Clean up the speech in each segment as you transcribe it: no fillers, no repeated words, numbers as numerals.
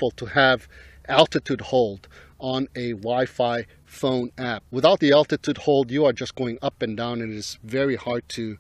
helpful to have altitude hold on a Wi-Fi phone app. Without the altitude hold, you are just going up and down, and it is very hard to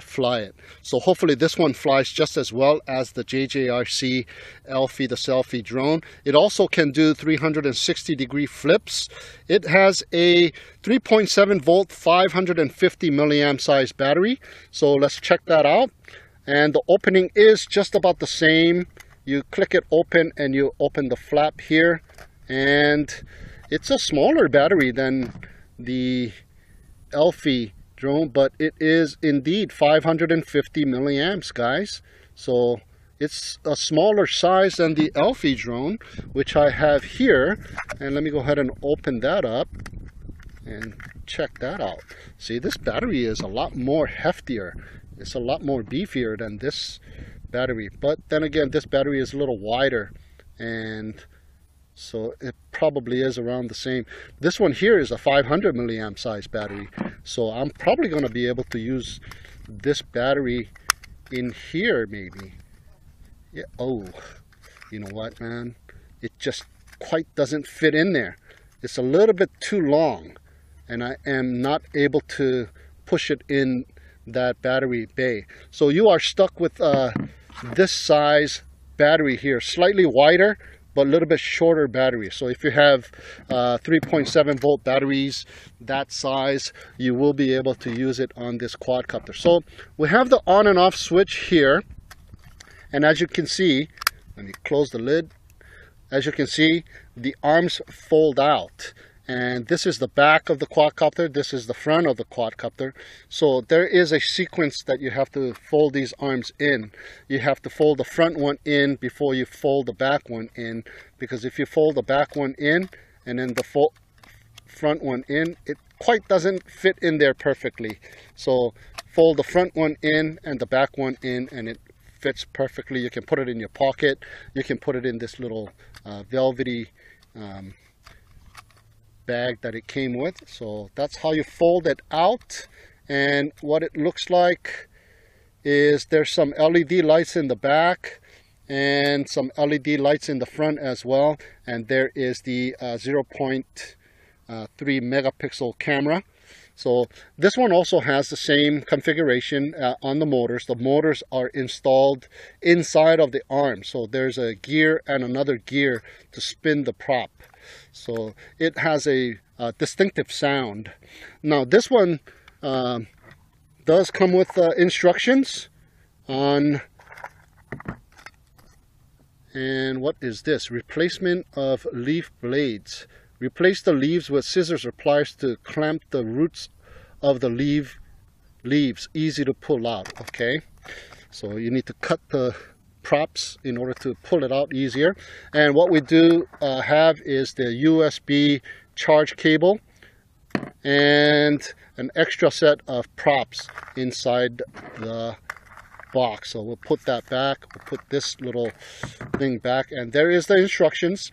fly it. So hopefully this one flies just as well as the JJRC Elfie the Selfie drone. It also can do 360-degree flips. It has a 3.7 volt 550 milliamp size battery. So let's check that out. And the opening is just about the same. You click it open and you open the flap here, and it's a smaller battery than the Elfie drone, but it is indeed 550 milliamps, guys. So it's a smaller size than the Elfie drone, which I have here. And let me go ahead and open that up and check that out. See, this battery is a lot more heftier. It's a lot more beefier than this battery. But then again, this battery is a little wider, and so it probably is around the same. This one here is a 500 milliamp size battery, so I'm probably going to be able to use this battery in here maybe. Yeah. Oh, you know what, man, it just quite doesn't fit in there. It's a little bit too long, and I am not able to push it in that battery bay. So you are stuck with this size battery here, slightly wider but a little bit shorter battery. So if you have 3.7 volt batteries that size, you will be able to use it on this quadcopter. So we have the on and off switch here, and as you can see, let me close the lid. As you can see, the arms fold out, and this is the back of the quadcopter, this is the front of the quadcopter. So there is a sequence that you have to fold these arms in. You have to fold the front one in before you fold the back one in, because if you fold the back one in and then the front one in, it quite doesn't fit in there perfectly. So fold the front one in and the back one in, and it fits perfectly. You can put it in your pocket. You can put it in this little velvety bag that it came with. So that's how you fold it out. And what it looks like is there's some LED lights in the back and some LED lights in the front as well. And there is the 0.3 megapixel camera. So this one also has the same configuration on the motors. The motors are installed inside of the arm. So there's a gear and another gear to spin the prop. So it has a distinctive sound. Now this one does come with instructions on, and what is this? Replacement of leaf blades. Replace the leaves with scissors or pliers to clamp the roots of the leaves. Easy to pull out. Okay, so you need to cut the props in order to pull it out easier. And what we do have is the USB charge cable and an extra set of props inside the box. So we'll put that back. We'll put this little thing back, and there is the instructions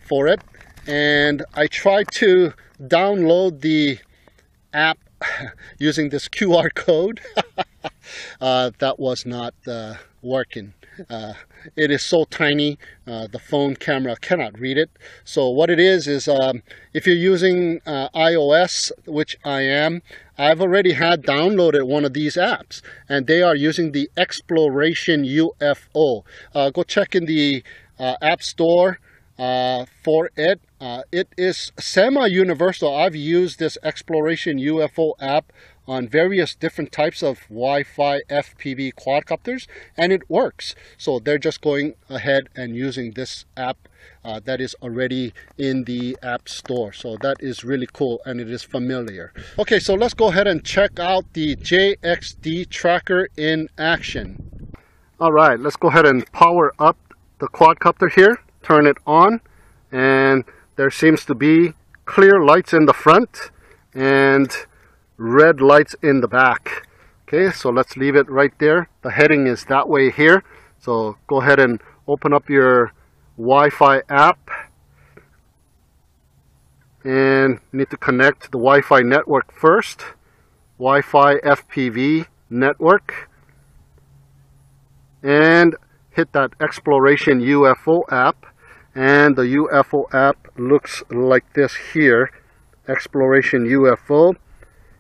for it. And I tried to download the app using this QR code. That was not working. It is so tiny, the phone camera cannot read it. So what it is if you're using iOS, which I am, I've already had downloaded one of these apps, and they are using the Exploration UFO. Go check in the App Store for it. It is semi-universal. I've used this Exploration UFO app on various different types of Wi-Fi FPV quadcopters, and it works. So they're just going ahead and using this app that is already in the App Store. So that is really cool, and it is familiar. Okay, so let's go ahead and check out the JXD tracker in action. All right, let's go ahead and power up the quadcopter here. Turn it on, and there seems to be clear lights in the front and red lights in the back. Okay, so let's leave it right there. The heading is that way here. So go ahead and open up your Wi-Fi app, and you need to connect to the Wi-Fi network first. Wi-Fi FPV network. And hit that Exploration UFO app, and the UFO app looks like this here. Exploration UFO.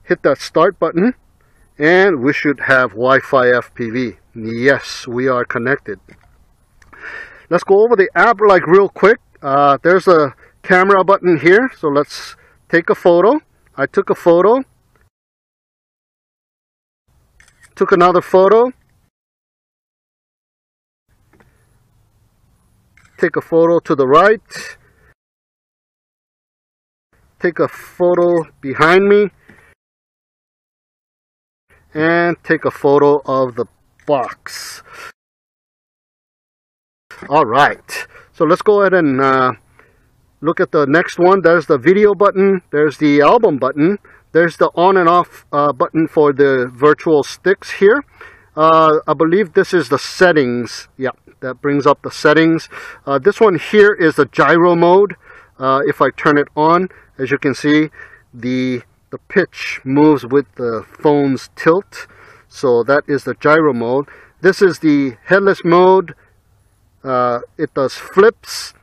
Hit that start button, and we should have Wi-Fi FPV. Yes, we are connected. Let's go over the app like real quick. There's a camera button here, so let's take a photo. I took a photo. Took another photo. Take a photo to the right. Take a photo behind me. And take a photo of the box. Alright, so let's go ahead and look at the next one. There's the video button. There's the album button. There's the on and off button for the virtual sticks here. I believe this is the settings. Yeah, that brings up the settings. This one here is the gyro mode. If I turn it on, as you can see, the pitch moves with the phone's tilt. So that is the gyro mode. This is the headless mode. It does flips,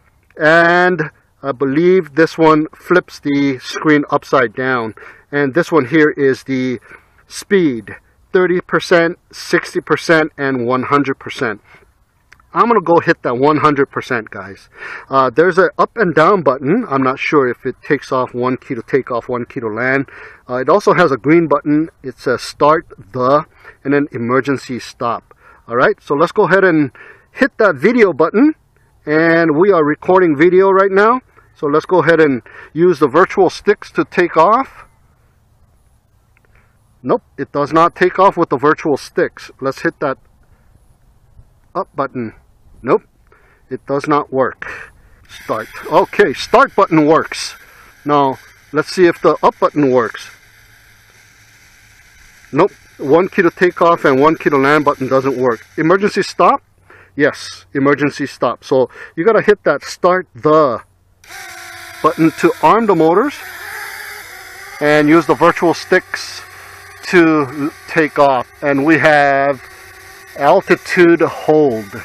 and I believe this one flips the screen upside down. And this one here is the speed, 30%, 60%, and 100%. I'm going to go hit that 100%, guys. There's an up and down button. I'm not sure if it takes off 1 key to take off, 1 key to land. It also has a green button. It says start the, and then emergency stop. Alright, so let's go ahead and hit that video button. And we are recording video right now. So let's go ahead and use the virtual sticks to take off. Nope, it does not take off with the virtual sticks. Let's hit that up button. Nope, it does not work. Start. Okay, start button works. Now, let's see if the up button works. Nope, 1 key to take off and 1 key to land button doesn't work. Emergency stop? Yes, emergency stop. So you gotta hit that start the button to arm the motors and use the virtual sticks to take off. And we have altitude hold.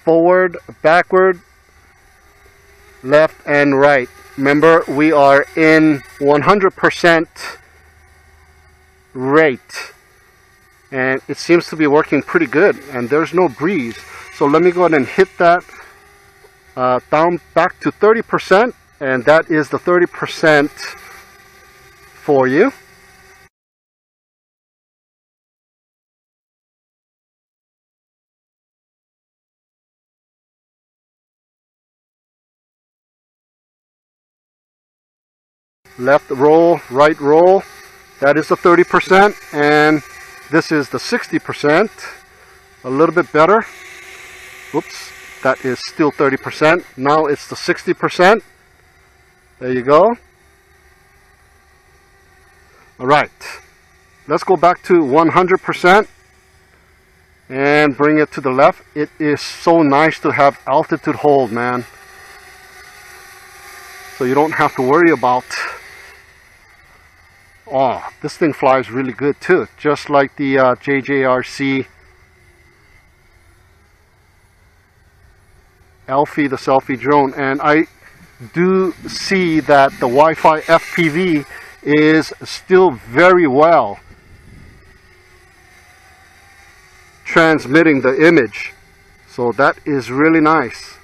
Forward, backward, left and right. Remember, we are in 100% rate. And it seems to be working pretty good. And there's no breeze. So let me go ahead and hit that down back to 30%. And that is the 30% for you. Left roll, right roll, that is the 30%, and this is the 60%, a little bit better. Oops, that is still 30%. Now it's the 60%. There you go. Alright, let's go back to 100% and bring it to the left. It is so nice to have altitude hold, man. So you don't have to worry about. Oh, this thing flies really good too, just like the JJRC Elfie, the selfie drone. And I do see that the Wi-Fi FPV is still very well transmitting the image, so that is really nice.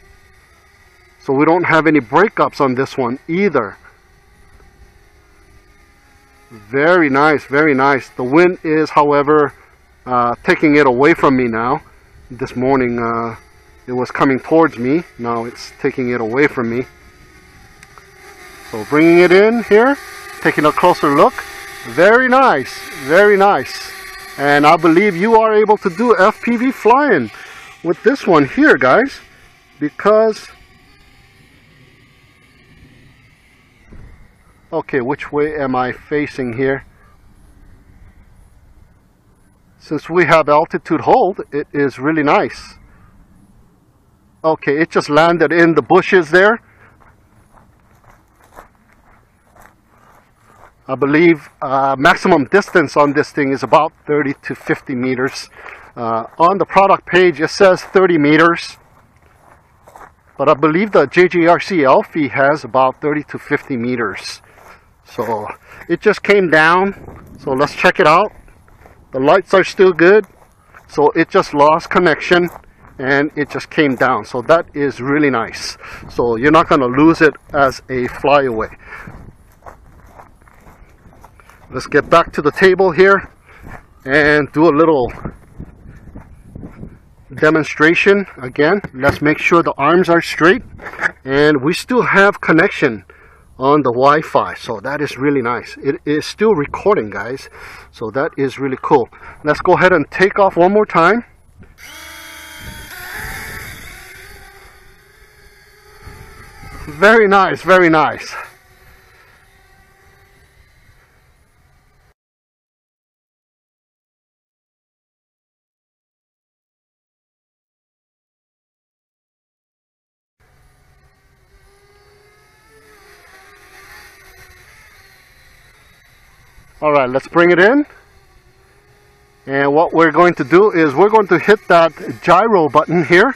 So we don't have any breakups on this one either. Very nice, very nice. The wind is, however, taking it away from me now. This morning it was coming towards me. Now it's taking it away from me. So bringing it in here, taking a closer look. Very nice, very nice. And I believe you are able to do FPV flying with this one here, guys, because okay, which way am I facing here? Since we have altitude hold, it is really nice. Okay, it just landed in the bushes there. I believe maximum distance on this thing is about 30 to 50 meters. On the product page it says 30 meters, but I believe the JJRC Elfie has about 30 to 50 meters. So it just came down, so let's check it out. The lights are still good, so it just lost connection and it just came down. So that is really nice. So you're not going to lose it as a flyaway. Let's get back to the table here and do a little demonstration again. Let's make sure the arms are straight and we still have connection on the Wi-Fi, so that is really nice. It is still recording, guys, so that is really cool. Let's go ahead and take off one more time. Very nice, very nice. Alright, let's bring it in. And what we're going to do is we're going to hit that gyro button here.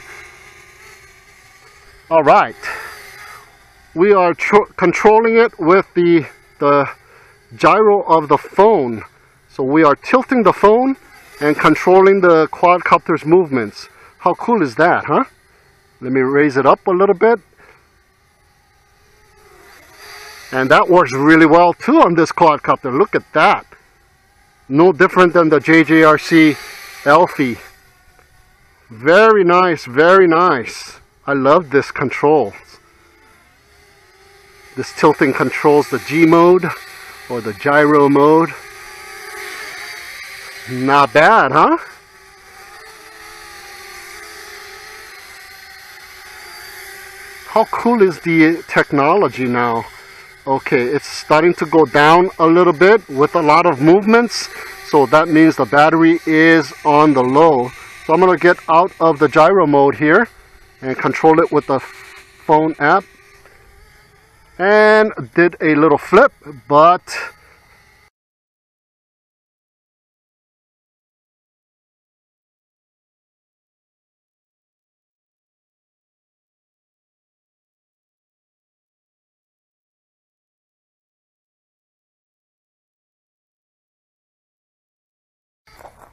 Alright. We are controlling it with the gyro of the phone. So we are tilting the phone and controlling the quadcopter's movements. How cool is that, huh? Let me raise it up a little bit. And that works really well too on this quadcopter. Look at that. No different than the JJRC Elfie. Very nice, very nice. I love this control. This tilting controls the G mode or the gyro mode. Not bad, huh? How cool is the technology now? Okay, it's starting to go down a little bit with a lot of movements, so that means the battery is on the low. So I'm going to get out of the gyro mode here and control it with the phone app. And did a little flip, but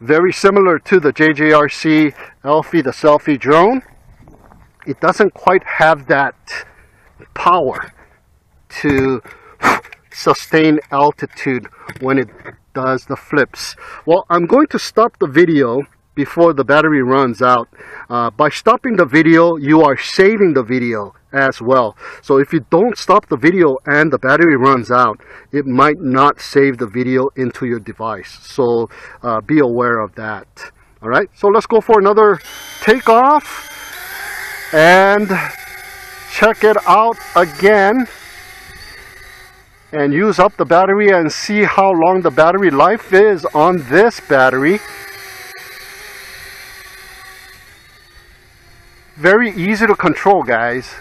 very similar to the JJRC Elfie, the selfie drone. It doesn't quite have that power to sustain altitude when it does the flips. Well, I'm going to stop the video before the battery runs out. By stopping the video, you are saving the video as well. So if you don't stop the video and the battery runs out, it might not save the video into your device. So be aware of that. All right, so let's go for another takeoff and check it out again and use up the battery and see how long the battery life is on this battery. Very easy to control, guys.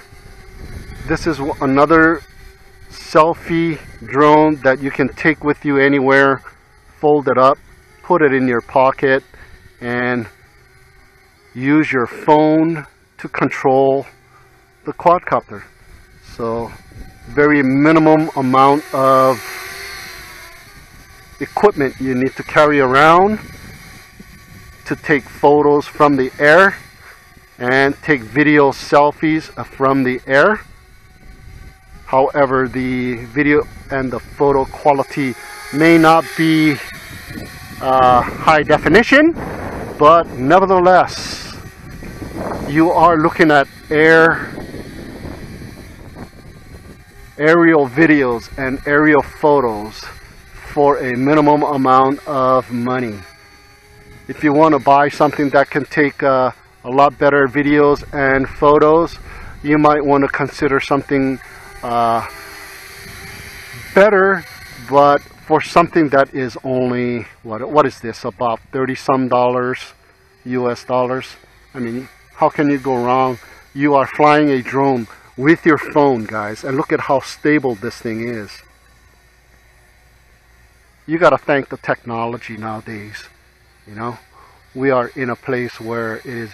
This is another selfie drone that you can take with you anywhere, fold it up, put it in your pocket, and use your phone to control the quadcopter. So very minimum amount of equipment you need to carry around to take photos from the air and take video selfies from the air. However, the video and the photo quality may not be high definition, but nevertheless you are looking at aerial videos and aerial photos for a minimum amount of money. If you want to buy something that can take a lot better videos and photos, you might want to consider something better, but for something that is only what is this, about 30 some dollars US dollars. I mean, how can you go wrong? You are flying a drone with your phone, guys, and look at how stable this thing is. you got to thank the technology nowadays. You know, we are in a place where it is